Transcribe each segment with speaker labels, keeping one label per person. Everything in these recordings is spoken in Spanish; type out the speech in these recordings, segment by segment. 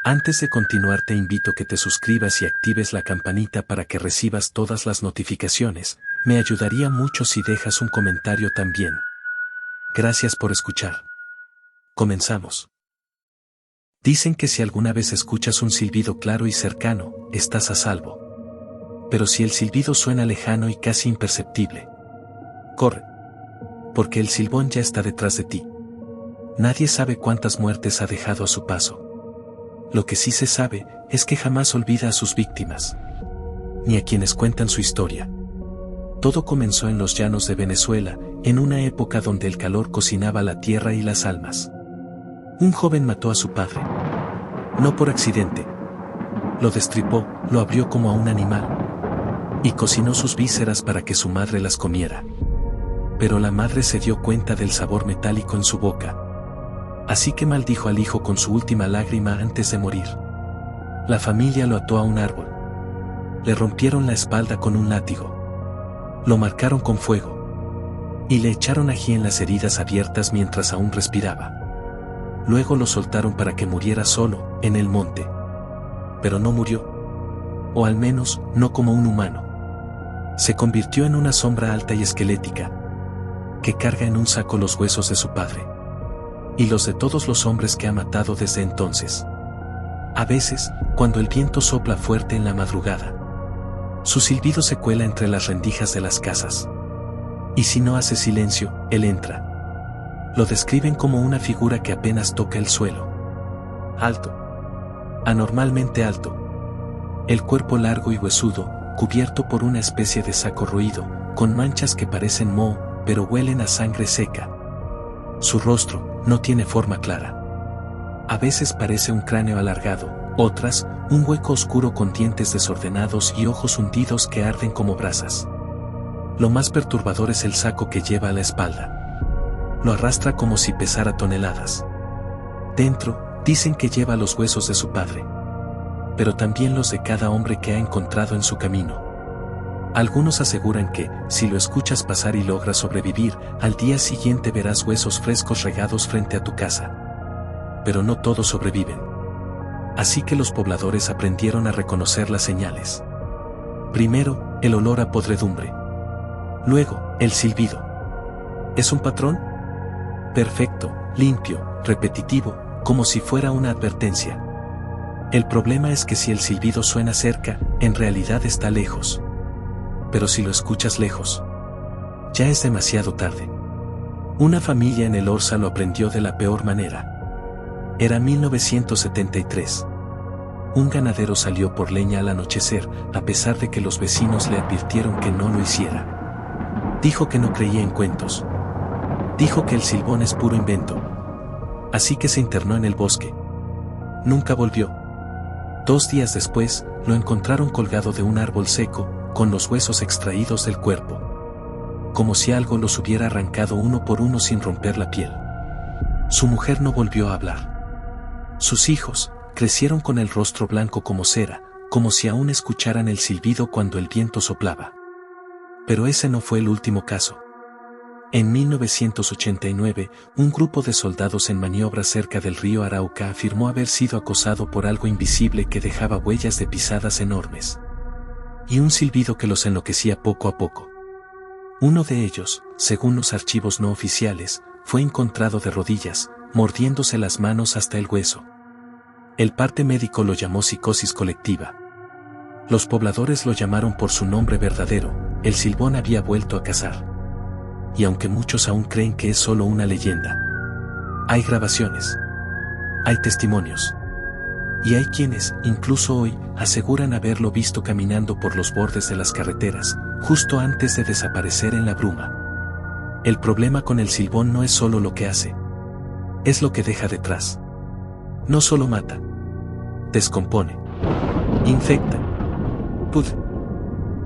Speaker 1: Antes de continuar te invito a que te suscribas y actives la campanita para que recibas todas las notificaciones. Me ayudaría mucho si dejas un comentario también. Gracias por escuchar. Comenzamos. Dicen que si alguna vez escuchas un silbido claro y cercano, estás a salvo. Pero si el silbido suena lejano y casi imperceptible, corre. Porque el silbón ya está detrás de ti. Nadie sabe cuántas muertes ha dejado a su paso. Lo que sí se sabe es que jamás olvida a sus víctimas, ni a quienes cuentan su historia. Todo comenzó en los llanos de Venezuela, en una época donde el calor cocinaba la tierra y las almas. Un joven mató a su padre. No por accidente. Lo destripó, lo abrió como a un animal. Y cocinó sus vísceras para que su madre las comiera. Pero la madre se dio cuenta del sabor metálico en su boca. Así que maldijo al hijo con su última lágrima antes de morir. La familia lo ató a un árbol. Le rompieron la espalda con un látigo. Lo marcaron con fuego. Y le echaron ají en las heridas abiertas mientras aún respiraba. Luego lo soltaron para que muriera solo, en el monte. Pero no murió. O al menos, no como un humano. Se convirtió en una sombra alta y esquelética, que carga en un saco los huesos de su padre. Y los de todos los hombres que ha matado desde entonces. A veces, cuando el viento sopla fuerte en la madrugada, su silbido se cuela entre las rendijas de las casas. Y si no hace silencio, él entra. Lo describen como una figura que apenas toca el suelo. Alto. Anormalmente alto. El cuerpo largo y huesudo, cubierto por una especie de saco roído, con manchas que parecen moho, pero huelen a sangre seca. Su rostro no tiene forma clara. A veces parece un cráneo alargado, otras, un hueco oscuro con dientes desordenados y ojos hundidos que arden como brasas. Lo más perturbador es el saco que lleva a la espalda. Lo arrastra como si pesara toneladas. Dentro, dicen que lleva los huesos de su padre. Pero también los de cada hombre que ha encontrado en su camino. Algunos aseguran que, si lo escuchas pasar y logras sobrevivir, al día siguiente verás huesos frescos regados frente a tu casa. Pero no todos sobreviven. Así que los pobladores aprendieron a reconocer las señales. Primero, el olor a podredumbre. Luego, el silbido. ¿Es un patrón? Perfecto, limpio, repetitivo, como si fuera una advertencia. El problema es que si el silbido suena cerca, en realidad está lejos. Pero si lo escuchas lejos, ya es demasiado tarde. Una familia en el Orza lo aprendió de la peor manera. Era 1973. Un ganadero salió por leña al anochecer, a pesar de que los vecinos le advirtieron que no lo hiciera. Dijo que no creía en cuentos. Dijo que el silbón es puro invento. Así que se internó en el bosque. Nunca volvió. 2 días después, lo encontraron colgado de un árbol seco, con los huesos extraídos del cuerpo. Como si algo los hubiera arrancado uno por uno sin romper la piel. Su mujer no volvió a hablar. Sus hijos crecieron con el rostro blanco como cera, como si aún escucharan el silbido cuando el viento soplaba. Pero ese no fue el último caso. En 1989, un grupo de soldados en maniobra cerca del río Arauca afirmó haber sido acosado por algo invisible que dejaba huellas de pisadas enormes. Y un silbido que los enloquecía poco a poco. Uno de ellos, según los archivos no oficiales, fue encontrado de rodillas, mordiéndose las manos hasta el hueso. El parte médico lo llamó psicosis colectiva. Los pobladores lo llamaron por su nombre verdadero, el silbón había vuelto a cazar. Y aunque muchos aún creen que es solo una leyenda, hay grabaciones. Hay testimonios. Y hay quienes, incluso hoy, aseguran haberlo visto caminando por los bordes de las carreteras, justo antes de desaparecer en la bruma. El problema con el silbón no es solo lo que hace. Es lo que deja detrás. No solo mata. Descompone. Infecta. Pudre.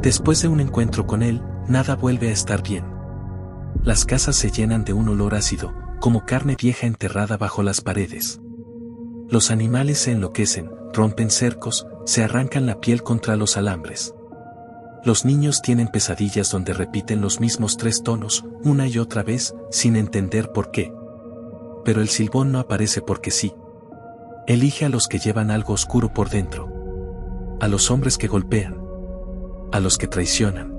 Speaker 1: Después de un encuentro con él, nada vuelve a estar bien. Las casas se llenan de un olor ácido, como carne vieja enterrada bajo las paredes. Los animales se enloquecen, rompen cercos, se arrancan la piel contra los alambres. Los niños tienen pesadillas donde repiten los mismos 3 tonos, una y otra vez, sin entender por qué. Pero el silbón no aparece porque sí. Elige a los que llevan algo oscuro por dentro. A los hombres que golpean. A los que traicionan.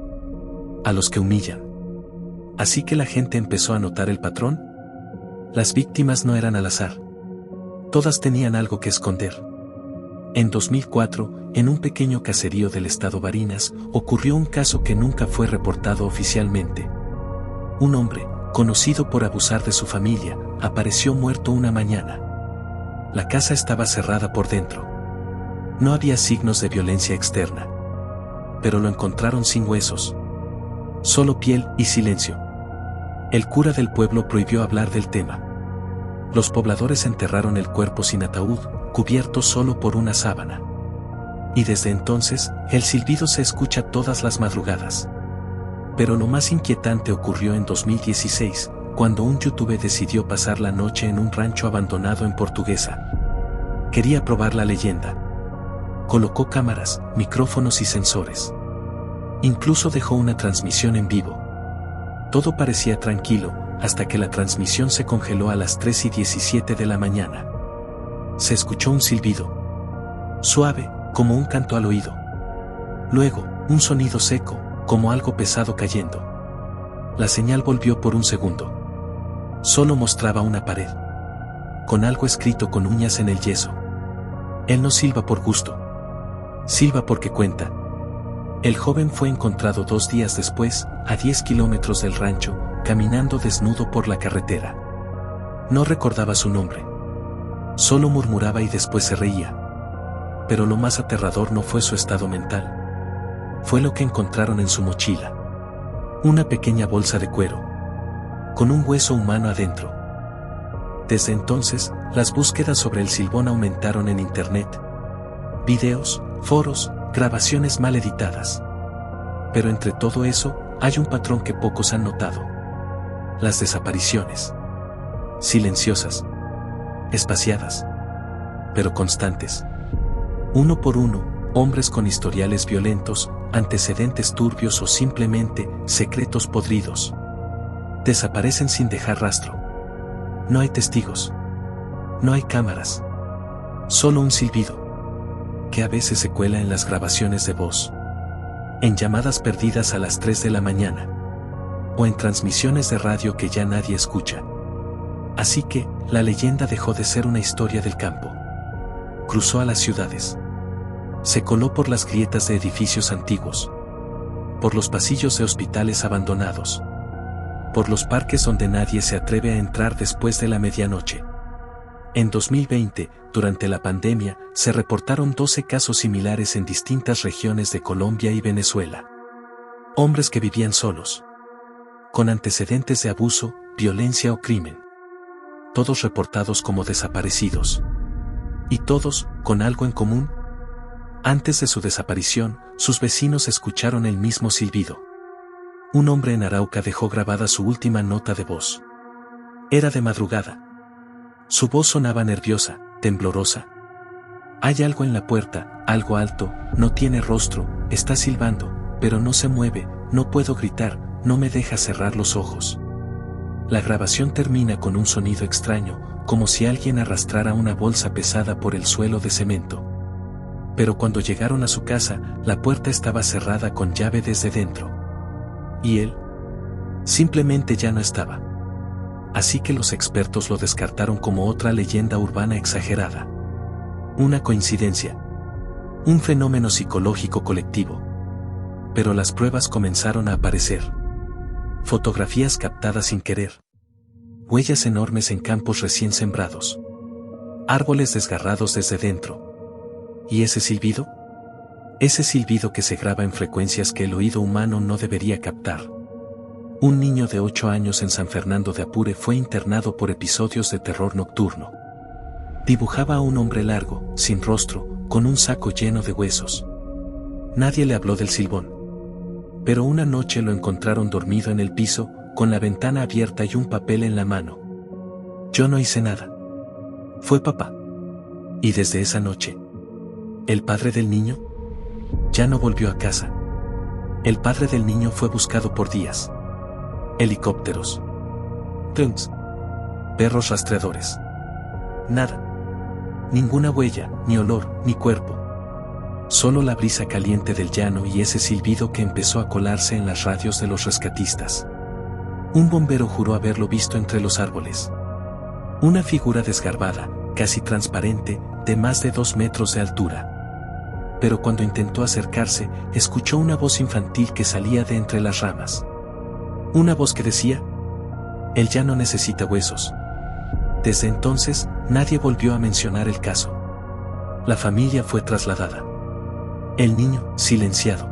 Speaker 1: A los que humillan. Así que la gente empezó a notar el patrón. Las víctimas no eran al azar. Todas tenían algo que esconder. En 2004, en un pequeño caserío del estado Barinas, ocurrió un caso que nunca fue reportado oficialmente. Un hombre, conocido por abusar de su familia, apareció muerto una mañana. La casa estaba cerrada por dentro. No había signos de violencia externa. Pero lo encontraron sin huesos. Solo piel y silencio. El cura del pueblo prohibió hablar del tema. Los pobladores enterraron el cuerpo sin ataúd, cubierto solo por una sábana. Y desde entonces, el silbido se escucha todas las madrugadas. Pero lo más inquietante ocurrió en 2016, cuando un youtuber decidió pasar la noche en un rancho abandonado en Portuguesa. Quería probar la leyenda. Colocó cámaras, micrófonos y sensores. Incluso dejó una transmisión en vivo. Todo parecía tranquilo, hasta que la transmisión se congeló a las 3:17 de la mañana. Se escuchó un silbido. Suave, como un canto al oído. Luego, un sonido seco, como algo pesado cayendo. La señal volvió por un segundo. Solo mostraba una pared. Con algo escrito con uñas en el yeso. Él no silba por gusto. Silba porque cuenta. El joven fue encontrado 2 días después, a 10 kilómetros del rancho, caminando desnudo por la carretera. No recordaba su nombre. Solo murmuraba y después se reía. Pero lo más aterrador no fue su estado mental. Fue lo que encontraron en su mochila. Una pequeña bolsa de cuero. Con un hueso humano adentro. Desde entonces, las búsquedas sobre el Silbón aumentaron en internet. Videos, foros, grabaciones mal editadas. Pero entre todo eso, hay un patrón que pocos han notado. Las desapariciones. Silenciosas. Espaciadas. Pero constantes. Uno por uno, hombres con historiales violentos, antecedentes turbios o simplemente secretos podridos. Desaparecen sin dejar rastro. No hay testigos. No hay cámaras. Solo un silbido. Que a veces se cuela en las grabaciones de voz. En llamadas perdidas a las 3 de la mañana. O en transmisiones de radio que ya nadie escucha. Así que, la leyenda dejó de ser una historia del campo. Cruzó a las ciudades. Se coló por las grietas de edificios antiguos. Por los pasillos de hospitales abandonados. Por los parques donde nadie se atreve a entrar después de la medianoche. En 2020, durante la pandemia, se reportaron 12 casos similares en distintas regiones de Colombia y Venezuela. Hombres que vivían solos. Con antecedentes de abuso, violencia o crimen. Todos reportados como desaparecidos. Y todos, con algo en común. Antes de su desaparición, sus vecinos escucharon el mismo silbido. Un hombre en Arauca dejó grabada su última nota de voz. Era de madrugada. Su voz sonaba nerviosa, temblorosa. Hay algo en la puerta, algo alto, no tiene rostro, está silbando, pero no se mueve, no puedo gritar, no me deja cerrar los ojos. La grabación termina con un sonido extraño, como si alguien arrastrara una bolsa pesada por el suelo de cemento. Pero cuando llegaron a su casa, la puerta estaba cerrada con llave desde dentro. Y él simplemente ya no estaba. Así que los expertos lo descartaron como otra leyenda urbana exagerada. Una coincidencia. Un fenómeno psicológico colectivo. Pero las pruebas comenzaron a aparecer. Fotografías captadas sin querer. Huellas enormes en campos recién sembrados. Árboles desgarrados desde dentro. ¿Y ese silbido? Ese silbido que se graba en frecuencias que el oído humano no debería captar. Un niño de 8 años en San Fernando de Apure fue internado por episodios de terror nocturno. Dibujaba a un hombre largo, sin rostro, con un saco lleno de huesos. Nadie le habló del silbón. Pero una noche lo encontraron dormido en el piso, con la ventana abierta y un papel en la mano. Yo no hice nada. Fue papá. Y desde esa noche, el padre del niño ya no volvió a casa. El padre del niño fue buscado por días. Helicópteros. Drones. Perros rastreadores. Nada. Ninguna huella, ni olor, ni cuerpo. Solo la brisa caliente del llano y ese silbido que empezó a colarse en las radios de los rescatistas. Un bombero juró haberlo visto entre los árboles. Una figura desgarbada, casi transparente, de más de 2 metros de altura. Pero cuando intentó acercarse, escuchó una voz infantil que salía de entre las ramas. Una voz que decía: «Elllano necesita huesos». Desde entonces, nadie volvió a mencionar el caso. La familia fue trasladada. El niño, silenciado.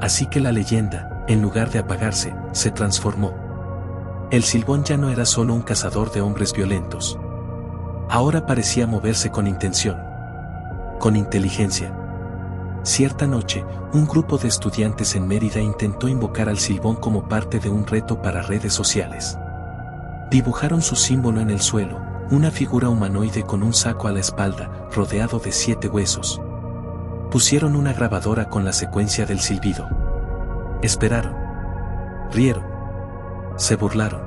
Speaker 1: Así que la leyenda, en lugar de apagarse, se transformó. El Silbón ya no era solo un cazador de hombres violentos. Ahora parecía moverse con intención. Con inteligencia. Cierta noche, un grupo de estudiantes en Mérida intentó invocar al Silbón como parte de un reto para redes sociales. Dibujaron su símbolo en el suelo, una figura humanoide con un saco a la espalda, rodeado de 7 huesos. Pusieron una grabadora con la secuencia del silbido. Esperaron. Rieron. Se burlaron.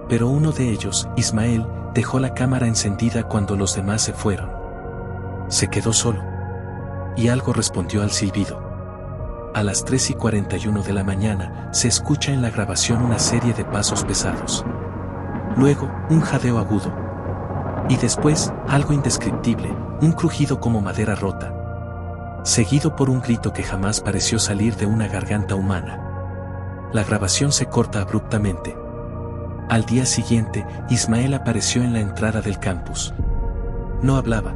Speaker 1: Pero uno de ellos, Ismael, dejó la cámara encendida cuando los demás se fueron. Se quedó solo. Y algo respondió al silbido. A las 3:41 de la mañana, se escucha en la grabación una serie de pasos pesados. Luego, un jadeo agudo. Y después, algo indescriptible, un crujido como madera rota. Seguido por un grito que jamás pareció salir de una garganta humana. La grabación se corta abruptamente. Al día siguiente, Ismael apareció en la entrada del campus. No hablaba.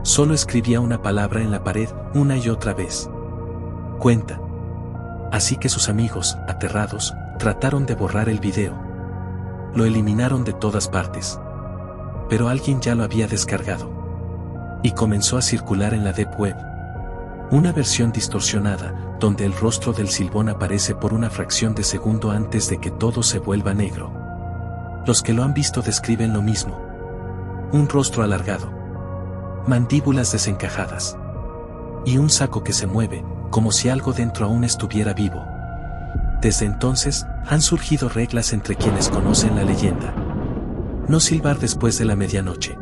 Speaker 1: Solo escribía una palabra en la pared, una y otra vez. Cuenta. Así que sus amigos, aterrados, trataron de borrar el video. Lo eliminaron de todas partes. Pero alguien ya lo había descargado. Y comenzó a circular en la Deep Web. Una versión distorsionada, donde el rostro del Silbón aparece por una fracción de segundo antes de que todo se vuelva negro. Los que lo han visto describen lo mismo. Un rostro alargado. Mandíbulas desencajadas. Y un saco que se mueve, como si algo dentro aún estuviera vivo. Desde entonces, han surgido reglas entre quienes conocen la leyenda. No silbar después de la medianoche.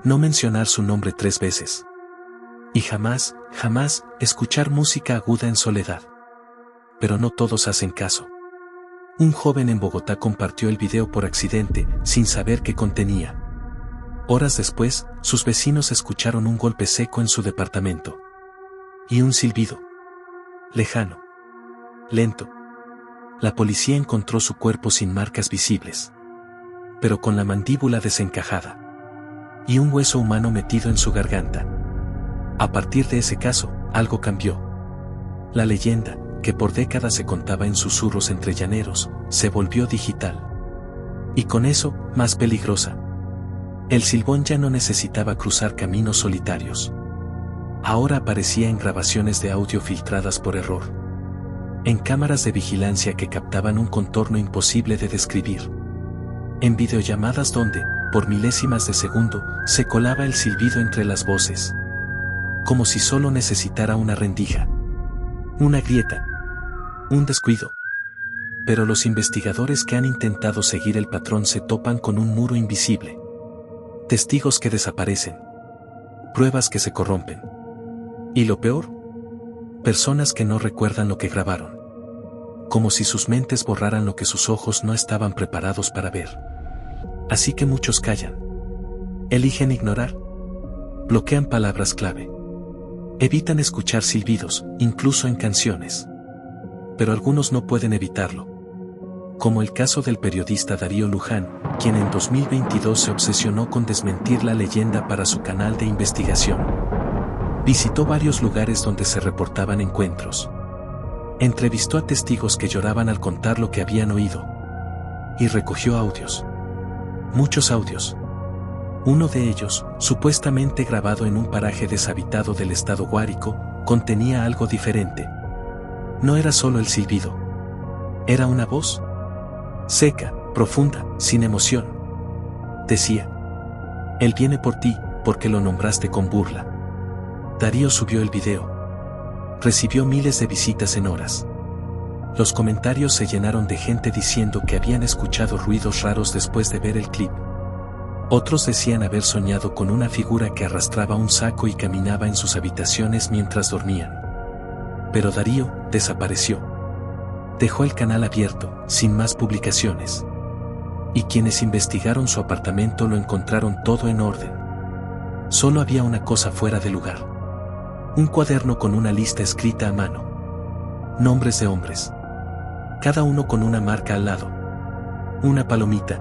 Speaker 1: No mencionar su nombre 3 veces. Y jamás, jamás, escuchar música aguda en soledad. Pero no todos hacen caso. Un joven en Bogotá compartió el video por accidente, sin saber qué contenía. Horas después, sus vecinos escucharon un golpe seco en su departamento. Y un silbido. Lejano. Lento. La policía encontró su cuerpo sin marcas visibles. Pero con la mandíbula desencajada. Y un hueso humano metido en su garganta. A partir de ese caso, algo cambió. La leyenda, que por décadas se contaba en susurros entre llaneros, se volvió digital. Y con eso, más peligrosa. El Silbón ya no necesitaba cruzar caminos solitarios. Ahora aparecía en grabaciones de audio filtradas por error. En cámaras de vigilancia que captaban un contorno imposible de describir. En videollamadas donde, por milésimas de segundo, se colaba el silbido entre las voces. Como si solo necesitara una rendija. Una grieta. Un descuido. Pero los investigadores que han intentado seguir el patrón se topan con un muro invisible. Testigos que desaparecen. Pruebas que se corrompen. Y lo peor, personas que no recuerdan lo que grabaron. Como si sus mentes borraran lo que sus ojos no estaban preparados para ver. Así que muchos callan. Eligen ignorar. Bloquean palabras clave. Evitan escuchar silbidos, incluso en canciones. Pero algunos no pueden evitarlo. Como el caso del periodista Darío Luján, quien en 2022 se obsesionó con desmentir la leyenda para su canal de investigación. Visitó varios lugares donde se reportaban encuentros. Entrevistó a testigos que lloraban al contar lo que habían oído. Y recogió audios. Muchos audios. Uno de ellos, supuestamente grabado en un paraje deshabitado del estado Guárico, contenía algo diferente. No era solo el silbido. Era una voz. Seca, profunda, sin emoción. Decía: Él viene por ti, porque lo nombraste con burla. Darío subió el video. Recibió miles de visitas en horas. Los comentarios se llenaron de gente diciendo que habían escuchado ruidos raros después de ver el clip. Otros decían haber soñado con una figura que arrastraba un saco y caminaba en sus habitaciones mientras dormían. Pero Darío desapareció. Dejó el canal abierto, sin más publicaciones. Y quienes investigaron su apartamento lo encontraron todo en orden. Solo había una cosa fuera de lugar. Un cuaderno con una lista escrita a mano. Nombres de hombres. Cada uno con una marca al lado. Una palomita.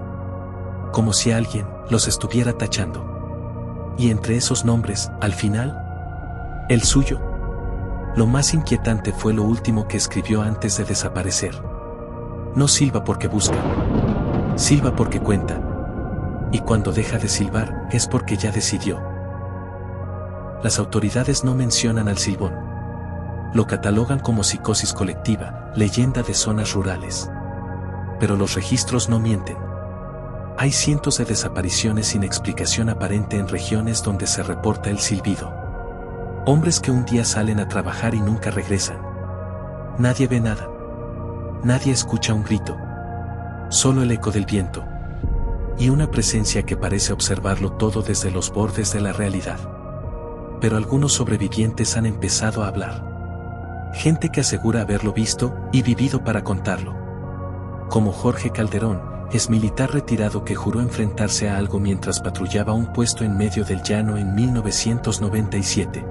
Speaker 1: Como si alguien los estuviera tachando. Y entre esos nombres, al final, el suyo. Lo más inquietante fue lo último que escribió antes de desaparecer. No silba porque busca. Silba porque cuenta. Y cuando deja de silbar, es porque ya decidió. Las autoridades no mencionan al silbón. Lo catalogan como psicosis colectiva, leyenda de zonas rurales. Pero los registros no mienten. Hay cientos de desapariciones sin explicación aparente en regiones donde se reporta el silbido. Hombres que un día salen a trabajar y nunca regresan. Nadie ve nada. Nadie escucha un grito. Solo el eco del viento. Y una presencia que parece observarlo todo desde los bordes de la realidad. Pero algunos sobrevivientes han empezado a hablar. Gente que asegura haberlo visto y vivido para contarlo. Como Jorge Calderón, es militar retirado que juró enfrentarse a algo mientras patrullaba un puesto en medio del llano en 1997.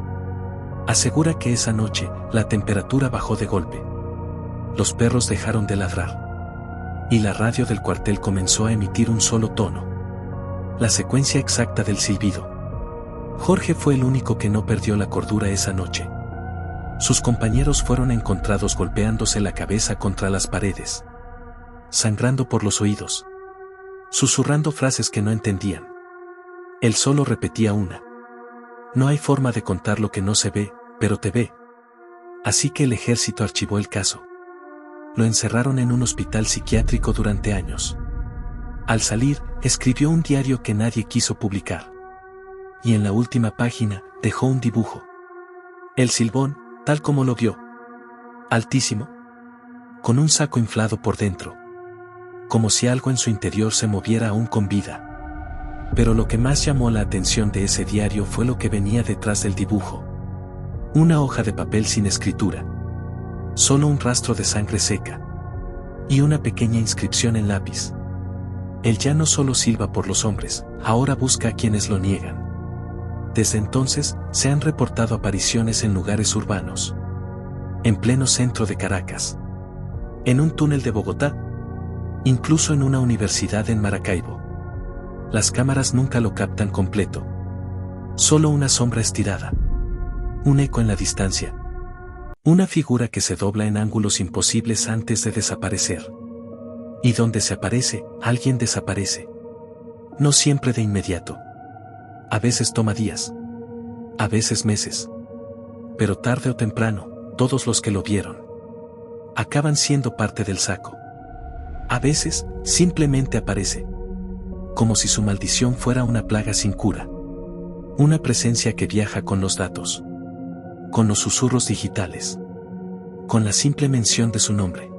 Speaker 1: Asegura que esa noche, la temperatura bajó de golpe. Los perros dejaron de ladrar. Y la radio del cuartel comenzó a emitir un solo tono. La secuencia exacta del silbido. Jorge fue el único que no perdió la cordura esa noche. Sus compañeros fueron encontrados golpeándose la cabeza contra las paredes. Sangrando por los oídos. Susurrando frases que no entendían. Él solo repetía una. No hay forma de contar lo que no se ve, pero te ve. Así que el ejército archivó el caso. Lo encerraron en un hospital psiquiátrico durante años. Al salir, escribió un diario que nadie quiso publicar. Y en la última página, dejó un dibujo. El silbón, tal como lo vio. Altísimo. Con un saco inflado por dentro. Como si algo en su interior se moviera aún con vida. Pero lo que más llamó la atención de ese diario fue lo que venía detrás del dibujo. Una hoja de papel sin escritura. Solo un rastro de sangre seca. Y una pequeña inscripción en lápiz. Él ya no solo silba por los hombres, ahora busca a quienes lo niegan. Desde entonces, se han reportado apariciones en lugares urbanos. En pleno centro de Caracas. En un túnel de Bogotá. Incluso en una universidad en Maracaibo. Las cámaras nunca lo captan completo. Solo una sombra estirada. Un eco en la distancia. Una figura que se dobla en ángulos imposibles antes de desaparecer. Y donde se aparece, alguien desaparece. No siempre de inmediato. A veces toma días. A veces meses. Pero tarde o temprano, todos los que lo vieron acaban siendo parte del saco. A veces, simplemente aparece. Como si su maldición fuera una plaga sin cura. Una presencia que viaja con los datos. Con los susurros digitales. Con la simple mención de su nombre.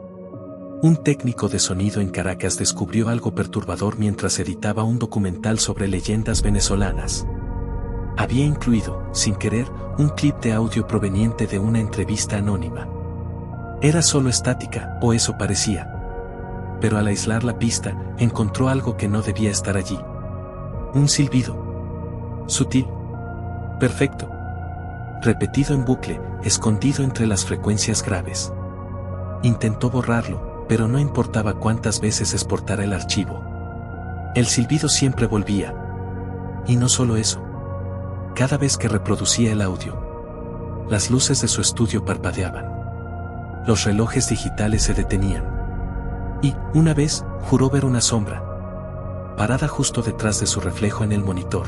Speaker 1: Un técnico de sonido en Caracas descubrió algo perturbador mientras editaba un documental sobre leyendas venezolanas. Había incluido, sin querer, un clip de audio proveniente de una entrevista anónima. Era solo estática, o eso parecía. Pero al aislar la pista, encontró algo que no debía estar allí. Un silbido. Sutil. Perfecto. Repetido en bucle, escondido entre las frecuencias graves. Intentó borrarlo, pero no importaba cuántas veces exportara el archivo. El silbido siempre volvía. Y no solo eso. Cada vez que reproducía el audio, las luces de su estudio parpadeaban. Los relojes digitales se detenían. Y, una vez, juró ver una sombra. Parada justo detrás de su reflejo en el monitor.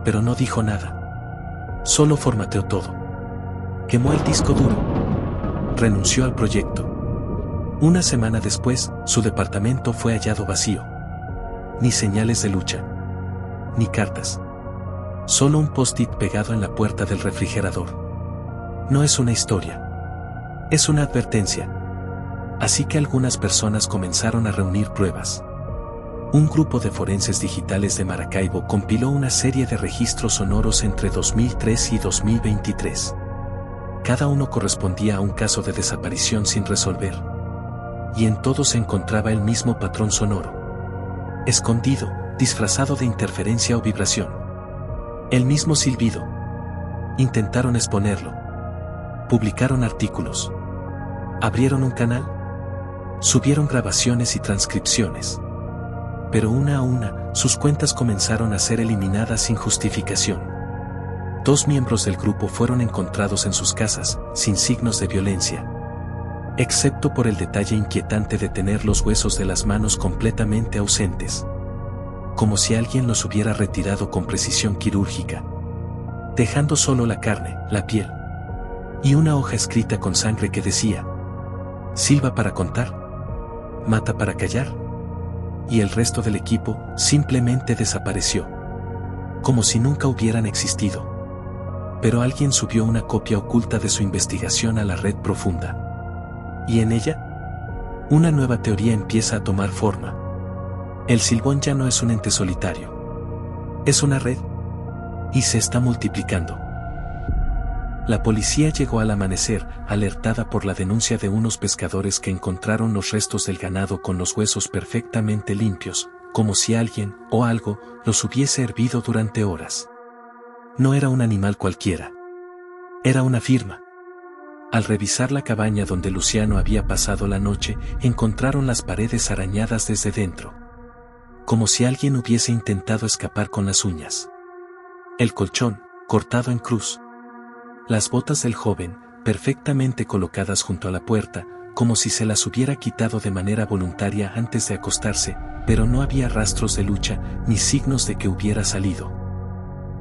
Speaker 1: Pero no dijo nada. Solo formateó todo. Quemó el disco duro. Renunció al proyecto. Una semana después, su departamento fue hallado vacío. Ni señales de lucha. Ni cartas. Solo un post-it pegado en la puerta del refrigerador. No es una historia. Es una advertencia. Así que algunas personas comenzaron a reunir pruebas. Un grupo de forenses digitales de Maracaibo compiló una serie de registros sonoros entre 2003 y 2023. Cada uno correspondía a un caso de desaparición sin resolver. Y en todos se encontraba el mismo patrón sonoro. Escondido, disfrazado de interferencia o vibración. El mismo silbido. Intentaron exponerlo. Publicaron artículos. Abrieron un canal. Subieron grabaciones y transcripciones. Pero una a una, sus cuentas comenzaron a ser eliminadas sin justificación. 2 miembros del grupo fueron encontrados en sus casas, sin signos de violencia. Excepto por el detalle inquietante de tener los huesos de las manos completamente ausentes. Como si alguien los hubiera retirado con precisión quirúrgica. Dejando solo la carne, la piel. Y una hoja escrita con sangre que decía: silba para contar, mata para callar. Y el resto del equipo simplemente desapareció. Como si nunca hubieran existido. Pero alguien subió una copia oculta de su investigación a la red profunda. Y en ella, una nueva teoría empieza a tomar forma. El silbón ya no es un ente solitario. Es una red. Y se está multiplicando. La policía llegó al amanecer, alertada por la denuncia de unos pescadores que encontraron los restos del ganado con los huesos perfectamente limpios, como si alguien, o algo, los hubiese hervido durante horas. No era un animal cualquiera. Era una firma. Al revisar la cabaña donde Luciano había pasado la noche, encontraron las paredes arañadas desde dentro. Como si alguien hubiese intentado escapar con las uñas. El colchón, cortado en cruz. Las botas del joven, perfectamente colocadas junto a la puerta, como si se las hubiera quitado de manera voluntaria antes de acostarse, pero no había rastros de lucha, ni signos de que hubiera salido.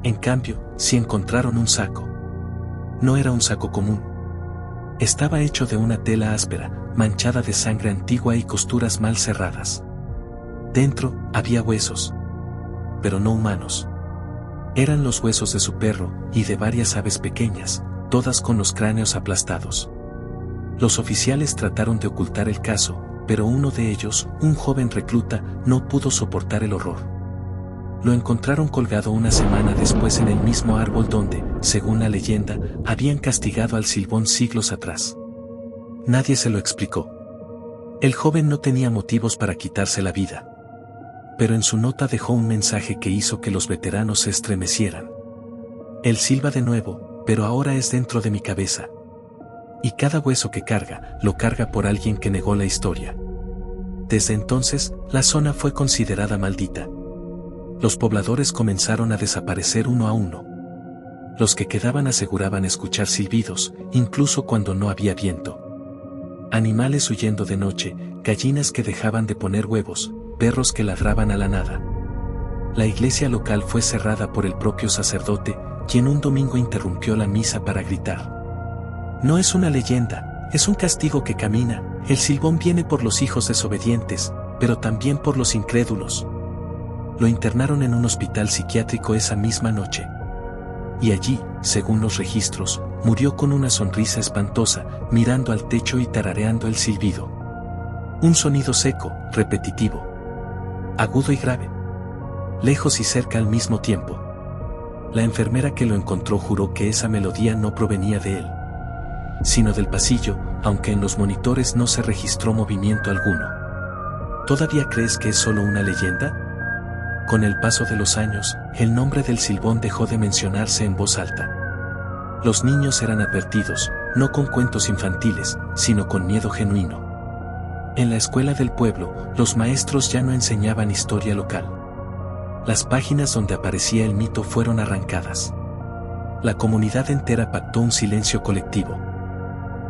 Speaker 1: En cambio, sí encontraron un saco. No era un saco común. Estaba hecho de una tela áspera, manchada de sangre antigua y costuras mal cerradas. Dentro, había huesos. Pero no humanos. Eran los huesos de su perro, y de varias aves pequeñas, todas con los cráneos aplastados. Los oficiales trataron de ocultar el caso, pero uno de ellos, un joven recluta, no pudo soportar el horror. Lo encontraron colgado una semana después en el mismo árbol donde, según la leyenda, habían castigado al silbón siglos atrás. Nadie se lo explicó. El joven no tenía motivos para quitarse la vida. Pero en su nota dejó un mensaje que hizo que los veteranos se estremecieran. Él silba de nuevo, pero ahora es dentro de mi cabeza. Y cada hueso que carga, lo carga por alguien que negó la historia. Desde entonces, la zona fue considerada maldita. Los pobladores comenzaron a desaparecer uno a uno. Los que quedaban aseguraban escuchar silbidos, incluso cuando no había viento. Animales huyendo de noche, gallinas que dejaban de poner huevos, perros que ladraban a la nada. La iglesia local fue cerrada por el propio sacerdote, quien un domingo interrumpió la misa para gritar: no es una leyenda, es un castigo que camina, el silbón viene por los hijos desobedientes, pero también por los incrédulos. Lo internaron en un hospital psiquiátrico esa misma noche. Y allí, según los registros, murió con una sonrisa espantosa, mirando al techo y tarareando el silbido. Un sonido seco, repetitivo. Agudo y grave. Lejos y cerca al mismo tiempo. La enfermera que lo encontró juró que esa melodía no provenía de él, sino del pasillo, aunque en los monitores no se registró movimiento alguno. ¿Todavía crees que es solo una leyenda? Con el paso de los años, el nombre del silbón dejó de mencionarse en voz alta. Los niños eran advertidos, no con cuentos infantiles, sino con miedo genuino. En la escuela del pueblo, los maestros ya no enseñaban historia local. Las páginas donde aparecía el mito fueron arrancadas. La comunidad entera pactó un silencio colectivo.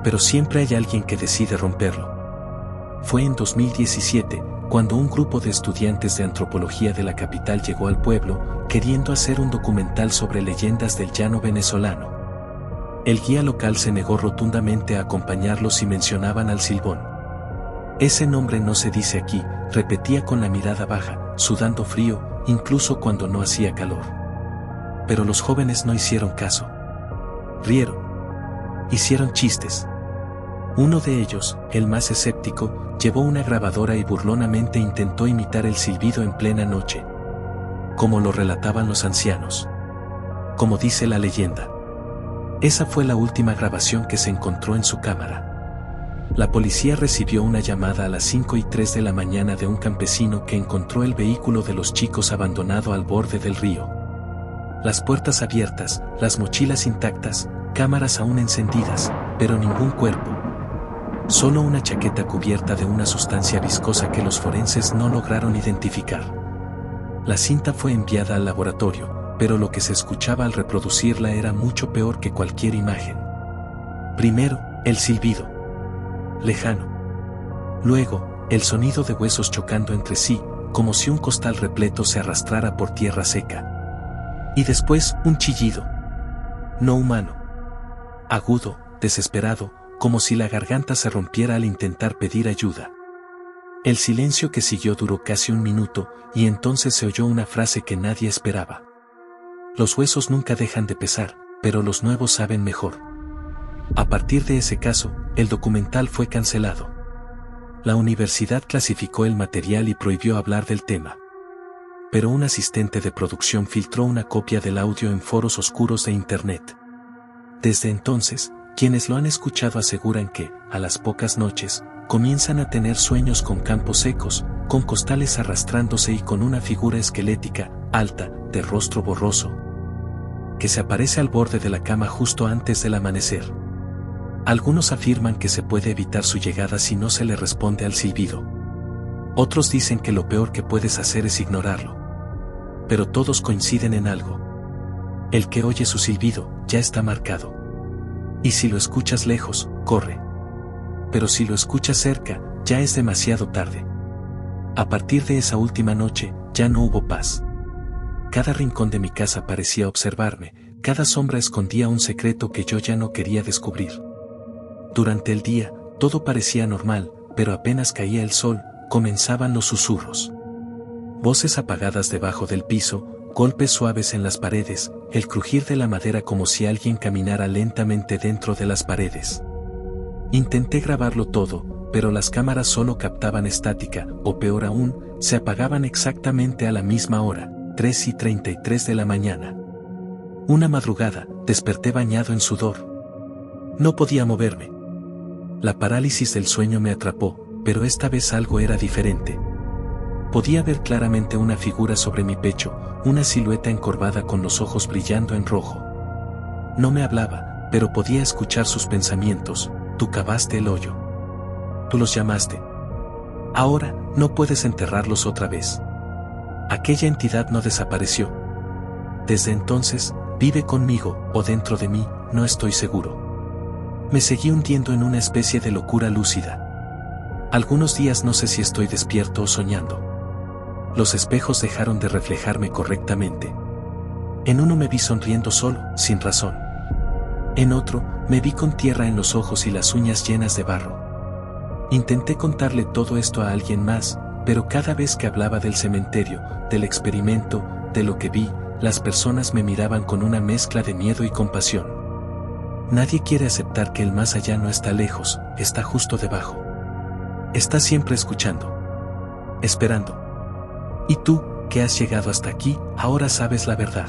Speaker 1: Pero siempre hay alguien que decide romperlo. Fue en 2017, cuando un grupo de estudiantes de antropología de la capital llegó al pueblo, queriendo hacer un documental sobre leyendas del llano venezolano. El guía local se negó rotundamente a acompañarlos si mencionaban al silbón. Ese nombre no se dice aquí, repetía con la mirada baja, sudando frío, incluso cuando no hacía calor. Pero los jóvenes no hicieron caso. Rieron. Hicieron chistes. Uno de ellos, el más escéptico, llevó una grabadora y burlonamente intentó imitar el silbido en plena noche, como lo relataban los ancianos. Como dice la leyenda. Esa fue la última grabación que se encontró en su cámara. La policía recibió una llamada a las 5:03 de la mañana de un campesino que encontró el vehículo de los chicos abandonado al borde del río. Las puertas abiertas, las mochilas intactas, cámaras aún encendidas, pero ningún cuerpo. Solo una chaqueta cubierta de una sustancia viscosa que los forenses no lograron identificar. La cinta fue enviada al laboratorio, pero lo que se escuchaba al reproducirla era mucho peor que cualquier imagen. Primero, el silbido. Lejano. Luego, el sonido de huesos chocando entre sí, como si un costal repleto se arrastrara por tierra seca. Y después, un chillido. No humano. Agudo, desesperado, como si la garganta se rompiera al intentar pedir ayuda. El silencio que siguió duró casi un minuto, y entonces se oyó una frase que nadie esperaba. Los huesos nunca dejan de pesar, pero los nuevos saben mejor. A partir de ese caso, el documental fue cancelado. La universidad clasificó el material y prohibió hablar del tema. Pero un asistente de producción filtró una copia del audio en foros oscuros de Internet. Desde entonces, quienes lo han escuchado aseguran que, a las pocas noches, comienzan a tener sueños con campos secos, con costales arrastrándose y con una figura esquelética, alta, de rostro borroso, que se aparece al borde de la cama justo antes del amanecer. Algunos afirman que se puede evitar su llegada si no se le responde al silbido. Otros dicen que lo peor que puedes hacer es ignorarlo. Pero todos coinciden en algo. El que oye su silbido, ya está marcado. Y si lo escuchas lejos, corre. Pero si lo escuchas cerca, ya es demasiado tarde. A partir de esa última noche, ya no hubo paz. Cada rincón de mi casa parecía observarme, cada sombra escondía un secreto que yo ya no quería descubrir. Durante el día, todo parecía normal, pero apenas caía el sol, comenzaban los susurros. Voces apagadas debajo del piso, golpes suaves en las paredes, el crujir de la madera como si alguien caminara lentamente dentro de las paredes. Intenté grabarlo todo, pero las cámaras solo captaban estática, o peor aún, se apagaban exactamente a la misma hora, 3:33 de la mañana. Una madrugada, desperté bañado en sudor. No podía moverme. La parálisis del sueño me atrapó, pero esta vez algo era diferente. Podía ver claramente una figura sobre mi pecho, una silueta encorvada con los ojos brillando en rojo. No me hablaba, pero podía escuchar sus pensamientos. Tú cavaste el hoyo. Tú los llamaste. Ahora, no puedes enterrarlos otra vez. Aquella entidad no desapareció. Desde entonces, vive conmigo, o dentro de mí, no estoy seguro. Me seguí hundiendo en una especie de locura lúcida. Algunos días no sé si estoy despierto o soñando. Los espejos dejaron de reflejarme correctamente. En uno me vi sonriendo solo, sin razón. En otro, me vi con tierra en los ojos y las uñas llenas de barro. Intenté contarle todo esto a alguien más, pero cada vez que hablaba del cementerio, del experimento, de lo que vi, las personas me miraban con una mezcla de miedo y compasión. Nadie quiere aceptar que el más allá no está lejos, está justo debajo. Está siempre escuchando. Esperando. Y tú, que has llegado hasta aquí, ahora sabes la verdad.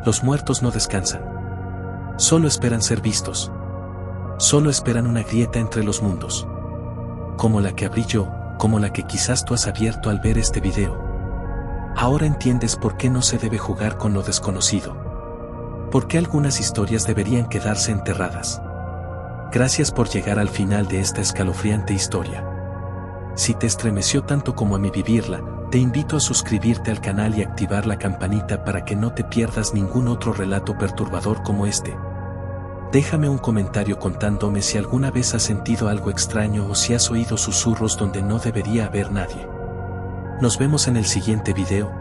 Speaker 1: Los muertos no descansan. Solo esperan ser vistos. Solo esperan una grieta entre los mundos. Como la que abrí yo, como la que quizás tú has abierto al ver este video. Ahora entiendes por qué no se debe jugar con lo desconocido. Por qué algunas historias deberían quedarse enterradas. Gracias por llegar al final de esta escalofriante historia. Si te estremeció tanto como a mí vivirla, te invito a suscribirte al canal y activar la campanita para que no te pierdas ningún otro relato perturbador como este. Déjame un comentario contándome si alguna vez has sentido algo extraño o si has oído susurros donde no debería haber nadie. Nos vemos en el siguiente video.